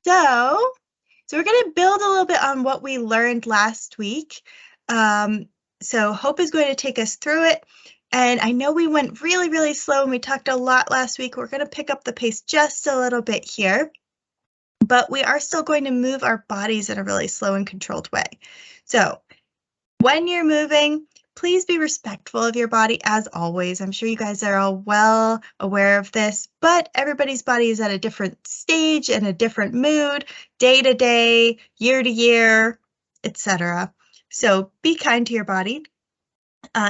So we're going to build a little bit on what we learned last week. So Hope is going to take us through it. And I know we went really, really slow and we talked a lot last week. We're going to pick up the pace just a little bit here, but we are still going to move our bodies in a really slow and controlled way. So when you're moving, please be respectful of your body as always. I'm sure you guys are all well aware of this, but everybody's body is at a different stage and a different mood, day to day, year to year, etc. So be kind to your body.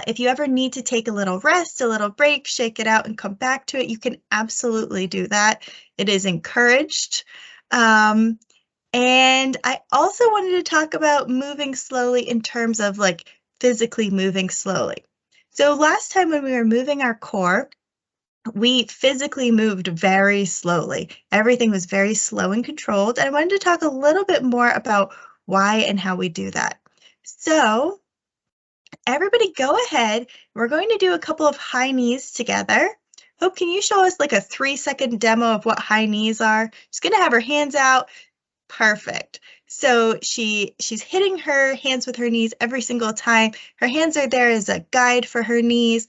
If you ever need to take a little rest, a little break, shake it out and come back to it, you can absolutely do that. It is encouraged. And I also wanted to talk about moving slowly in terms of like physically moving slowly. So last time when we were moving our core, we physically moved very slowly. Everything was very slow and controlled. And I wanted to talk a little bit more about why and how we do that. So everybody go ahead. We're going to do a couple of high knees together. Hope, can you show us like a 3-second demo of what high knees are? She's going to have her hands out. Perfect. So she's hitting her hands with her knees every single time. Her hands are there as a guide for her knees,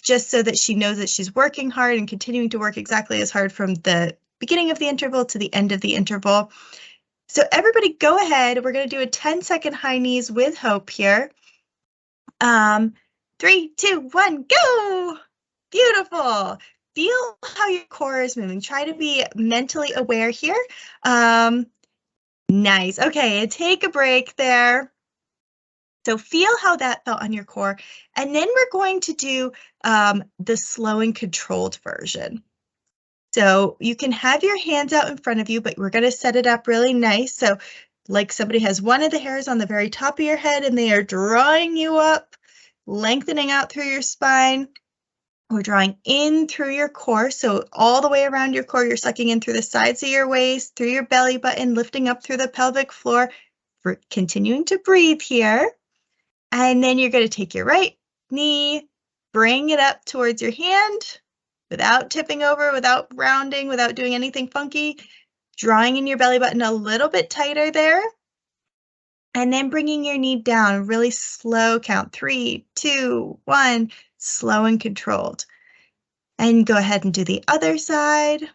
just so that she knows that she's working hard and continuing to work exactly as hard from the beginning of the interval to the end of the interval. So everybody go ahead. We're going to do a 10-second high knees with Hope here. 3, 2, 1, go! Beautiful. Feel how your core is moving. Try to be mentally aware here. Nice. Okay, take a break there. So feel how that felt on your core. And then we're going to do the slow and controlled version. So you can have your hands out in front of you, but we're going to set it up really nice. So like somebody has one of the hairs on the very top of your head and they are drawing you up, lengthening out through your spine. We're drawing in through your core, so all the way around your core, you're sucking in through the sides of your waist, through your belly button, lifting up through the pelvic floor, for continuing to breathe here. And then you're going to take your right knee, bring it up towards your hand without tipping over, without rounding, without doing anything funky, drawing in your belly button a little bit tighter there. And then bringing your knee down, really slow count, 3, 2, 1, slow and controlled. And go ahead and do the other side.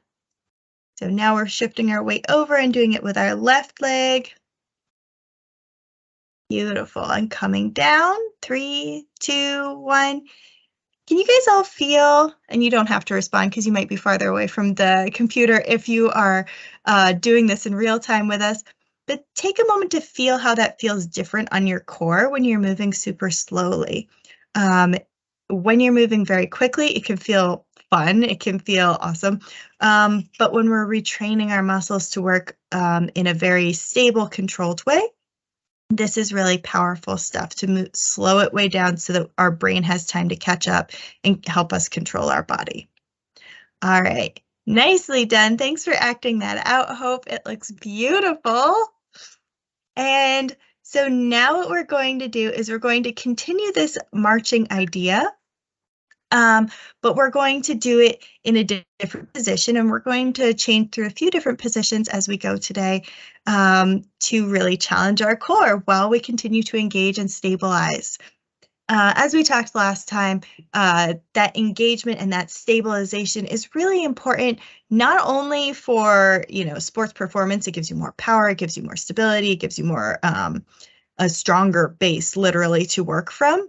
So now we're shifting our weight over and doing it with our left leg. Beautiful. And coming down, 3, 2, 1. Can you guys all feel, and you don't have to respond because you might be farther away from the computer if you are doing this in real time with us, but take a moment to feel how that feels different on your core when you're moving super slowly. When you're moving very quickly, it can feel fun, it can feel awesome, but when we're retraining our muscles to work in a very stable, controlled way, this is really powerful stuff to slow it way down so that our brain has time to catch up and help us control our body. All right, nicely done. Thanks for acting that out, Hope. It looks beautiful. And so now what we're going to do is we're going to continue this marching idea, but we're going to do it in a different position, and we're going to change through a few different positions as we go today to really challenge our core while we continue to engage and stabilize. As we talked last time, that engagement and that stabilization is really important, not only for, sports performance. It gives you more power, it gives you more stability, it gives you more a stronger base literally to work from,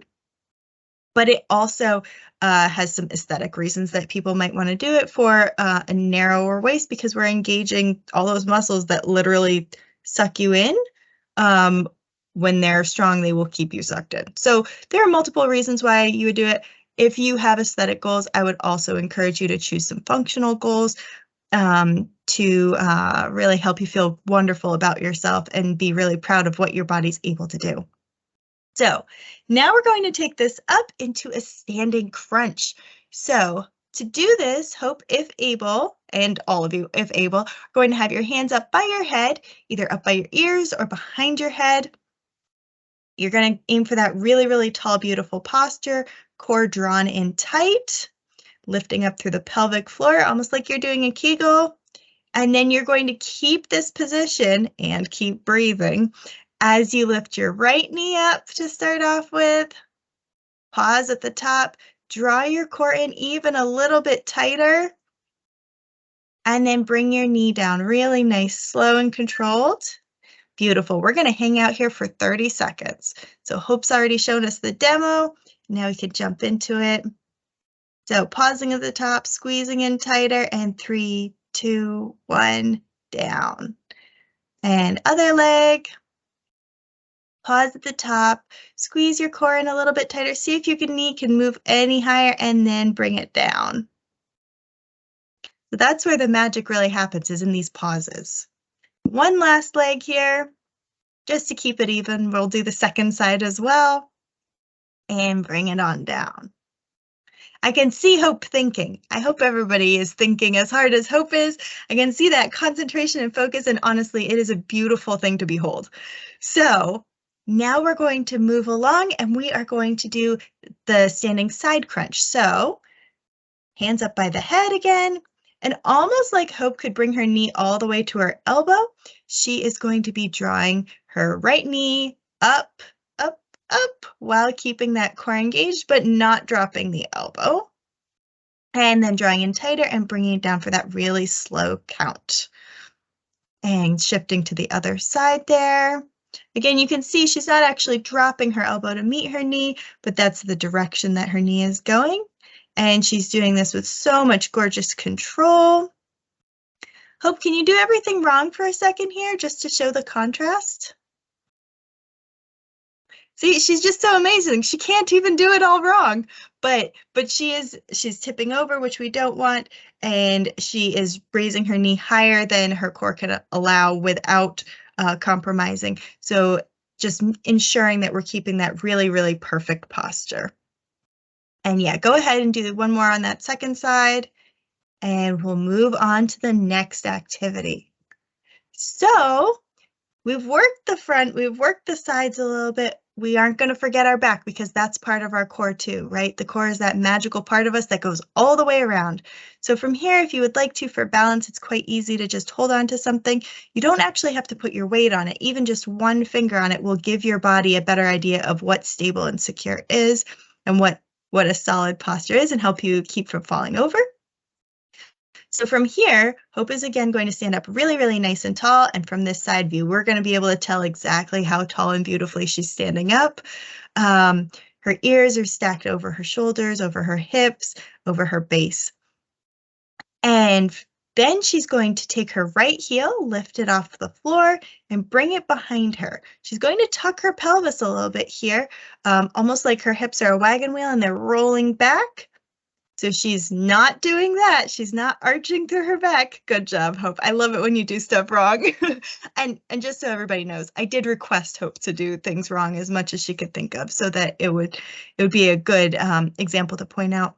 but it also has some aesthetic reasons that people might want to do it for a narrower waist, because we're engaging all those muscles that literally suck you in. When they're strong, they will keep you sucked in. So there are multiple reasons why you would do it. If you have aesthetic goals, I would also encourage you to choose some functional goals to really help you feel wonderful about yourself and be really proud of what your body's able to do. So now we're going to take this up into a standing crunch. So to do this, Hope, if able, and all of you, if able, are going to have your hands up by your head, either up by your ears or behind your head. You're going to aim for that really, really tall, beautiful posture, core drawn in tight, lifting up through the pelvic floor, almost like you're doing a Kegel. And then you're going to keep this position and keep breathing as you lift your right knee up to start off with. Pause at the top, draw your core in even a little bit tighter, and then bring your knee down really nice, slow and controlled. Beautiful. We're going to hang out here for 30 seconds. So Hope's already shown us the demo. Now we can jump into it. So pausing at the top, squeezing in tighter, and 3, 2, 1, down. And other leg. Pause at the top, squeeze your core in a little bit tighter. See if your knee can move any higher and then bring it down. So that's where the magic really happens, is in these pauses. One last leg here, just to keep it even. We'll do the second side as well and bring it on down. I can see Hope thinking. I hope everybody is thinking as hard as Hope is. I can see that concentration and focus, and honestly, it is a beautiful thing to behold. So now we're going to move along and we are going to do the standing side crunch. So hands up by the head again, and almost like Hope could bring her knee all the way to her elbow, she is going to be drawing her right knee up, up, up, while keeping that core engaged, but not dropping the elbow. And then drawing in tighter and bringing it down for that really slow count. And shifting to the other side there. Again, you can see she's not actually dropping her elbow to meet her knee, but that's the direction that her knee is going. And she's doing this with so much gorgeous control. Hope, can you do everything wrong for a second here just to show the contrast? See, she's just so amazing. She can't even do it all wrong, but she's tipping over, which we don't want, and she is raising her knee higher than her core can allow without compromising. So just ensuring that we're keeping that really, really perfect posture. And yeah, go ahead and do one more on that second side, and we'll move on to the next activity. So we've worked the front, we've worked the sides a little bit. We aren't going to forget our back, because that's part of our core too, right? The core is that magical part of us that goes all the way around. So from here, if you would like to, for balance, it's quite easy to just hold on to something. You don't actually have to put your weight on it. Even just one finger on it will give your body a better idea of what stable and secure is, and what a solid posture is, and help you keep from falling over. So from here, Hope is again going to stand up really, really nice and tall. And from this side view, we're going to be able to tell exactly how tall and beautifully she's standing up. Her ears are stacked over her shoulders, over her hips, over her base. And then she's going to take her right heel, lift it off the floor, and bring it behind her. She's going to tuck her pelvis a little bit here, almost like her hips are a wagon wheel and they're rolling back. So she's not doing that. She's not arching through her back. Good job, Hope. I love it when you do stuff wrong. and just so everybody knows, I did request Hope to do things wrong as much as she could think of, so that it would be a good example to point out.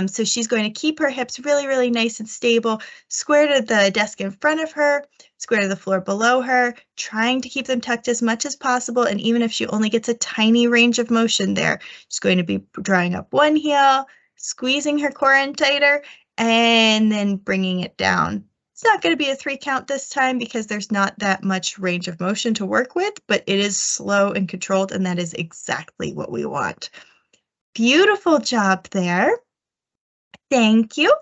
So she's going to keep her hips really, really nice and stable, square to the desk in front of her, square to the floor below her, trying to keep them tucked as much as possible. And even if she only gets a tiny range of motion there, she's going to be drawing up one heel, squeezing her core in tighter, and then bringing it down. It's not going to be a 3 count this time, because there's not that much range of motion to work with, but it is slow and controlled, and that is exactly what we want. Beautiful job there. Thank you.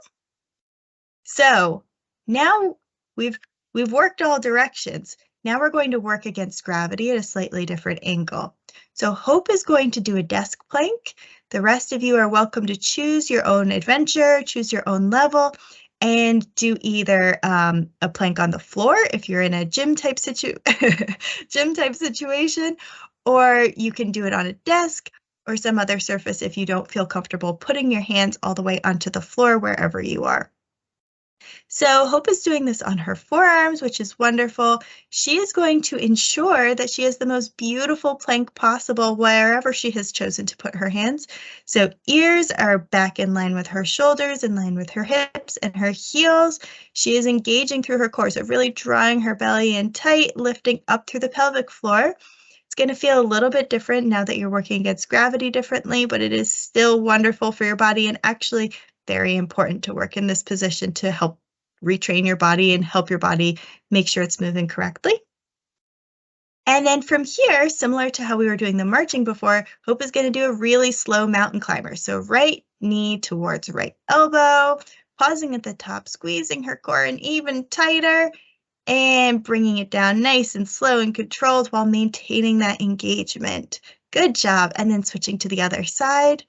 So now we've worked all directions. Now we're going to work against gravity at a slightly different angle. So Hope is going to do a desk plank. The rest of you are welcome to choose your own adventure, choose your own level, and do either a plank on the floor if you're in a gym type situation, or you can do it on a desk or some other surface if you don't feel comfortable putting your hands all the way onto the floor wherever you are. So Hope is doing this on her forearms, which is wonderful. She is going to ensure that she has the most beautiful plank possible wherever she has chosen to put her hands. So ears are back in line with her shoulders, in line with her hips and her heels. She is engaging through her core, so really drawing her belly in tight, lifting up through the pelvic floor. It's going to feel a little bit different now that you're working against gravity differently, but it is still wonderful for your body, and actually very important to work in this position to help retrain your body and help your body make sure it's moving correctly. And then from here, similar to how we were doing the marching before, Hope is going to do a really slow mountain climber. So right knee towards right elbow, pausing at the top, squeezing her core in even tighter, and bringing it down nice and slow and controlled while maintaining that engagement. Good job. And then switching to the other side.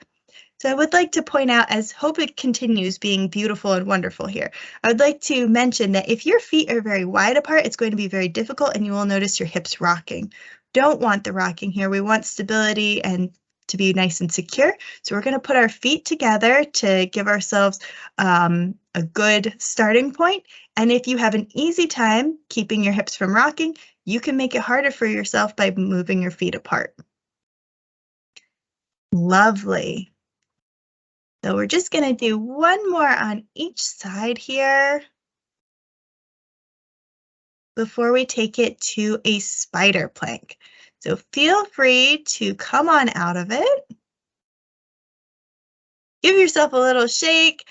So I would like to point out, as Hope it continues being beautiful and wonderful here, I would like to mention that if your feet are very wide apart, it's going to be very difficult and you will notice your hips rocking. Don't want the rocking here. We want stability and to be nice and secure. So we're going to put our feet together to give ourselves a good starting point. And if you have an easy time keeping your hips from rocking, you can make it harder for yourself by moving your feet apart. Lovely. So we're just going to do one more on each side here before we take it to a spider plank. So feel free to come on out of it. Give yourself a little shake.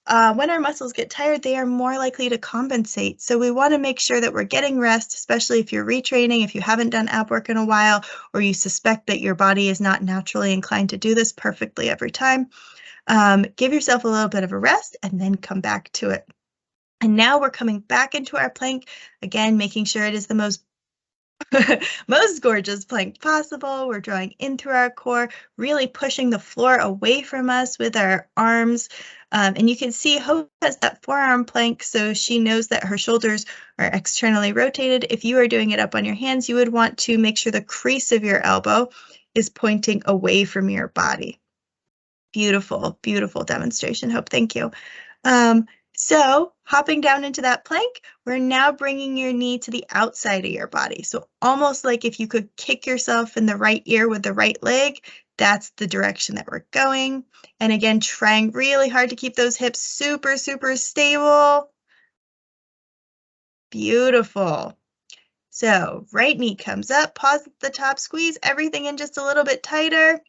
When our muscles get tired, they are more likely to compensate. So we want to make sure that we're getting rest, especially if you're retraining, if you haven't done ab work in a while, or you suspect that your body is not naturally inclined to do this perfectly every time. Give yourself a little bit of a rest and then come back to it. And now we're coming back into our plank, again, making sure it is the most most gorgeous plank possible. We're drawing in through our core, really pushing the floor away from us with our arms. And you can see Hope has that forearm plank, so she knows that her shoulders are externally rotated. If you are doing it up on your hands, you would want to make sure the crease of your elbow is pointing away from your body. Beautiful, beautiful demonstration, Hope. Thank you. So hopping down into that plank, we're now bringing your knee to the outside of your body. So almost like if you could kick yourself in the right ear with the right leg, that's the direction that we're going. And again, trying really hard to keep those hips super, super stable. Beautiful. So right knee comes up, pause at the top, squeeze everything in just a little bit tighter.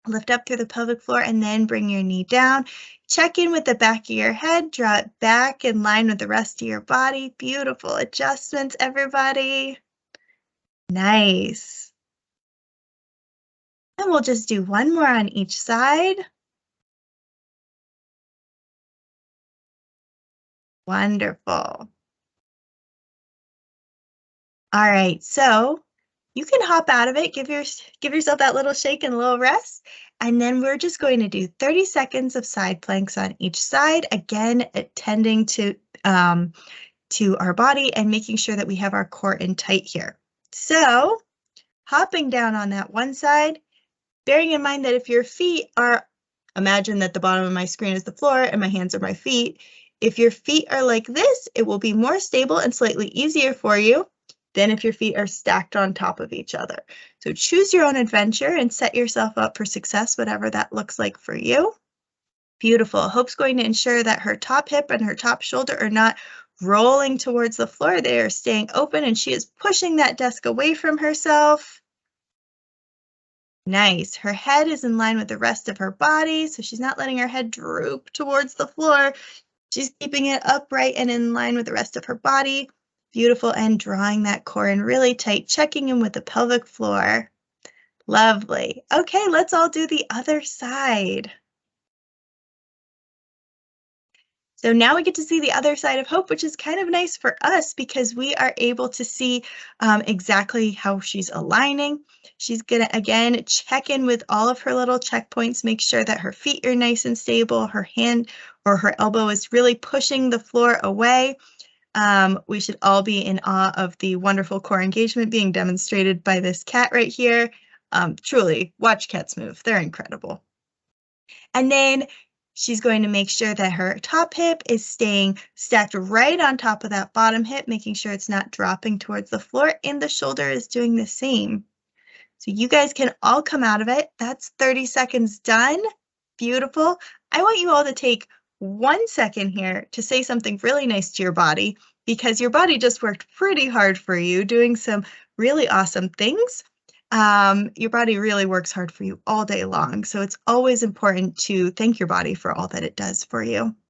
Lift up through the pelvic floor and then bring your knee down. Check in with the back of your head, draw it back in line with the rest of your body. Beautiful adjustments, everybody. Nice. And we'll just do one more on each side. Wonderful. All right, so you can hop out of it, give yourself that little shake and a little rest, and then we're just going to do 30 seconds of side planks on each side, again, attending to our body and making sure that we have our core in tight here. So hopping down on that one side, bearing in mind that if your feet are, imagine that the bottom of my screen is the floor and my hands are my feet. If your feet are like this, it will be more stable and slightly easier for you than if your feet are stacked on top of each other. So choose your own adventure and set yourself up for success, whatever that looks like for you. Beautiful. Hope's going to ensure that her top hip and her top shoulder are not rolling towards the floor. They are staying open and she is pushing that desk away from herself. Nice. Her head is in line with the rest of her body, so she's not letting her head droop towards the floor. She's keeping it upright and in line with the rest of her body. Beautiful, and drawing that core in really tight, checking in with the pelvic floor. Lovely. Okay, let's all do the other side. So now we get to see the other side of Hope, which is kind of nice for us because we are able to see exactly how she's aligning. She's gonna, again, check in with all of her little checkpoints, make sure that her feet are nice and stable, her hand or her elbow is really pushing the floor away. We should all be in awe of the wonderful core engagement being demonstrated by this cat right here. Truly, watch cats move. They're incredible. And then she's going to make sure that her top hip is staying stacked right on top of that bottom hip, making sure it's not dropping towards the floor, and the shoulder is doing the same. So you guys can all come out of it. That's 30 seconds done. Beautiful. I want you all to take 1 second here to say something really nice to your body, because your body just worked pretty hard for you doing some really awesome things. Your body really works hard for you all day long, so it's always important to thank your body for all that it does for you.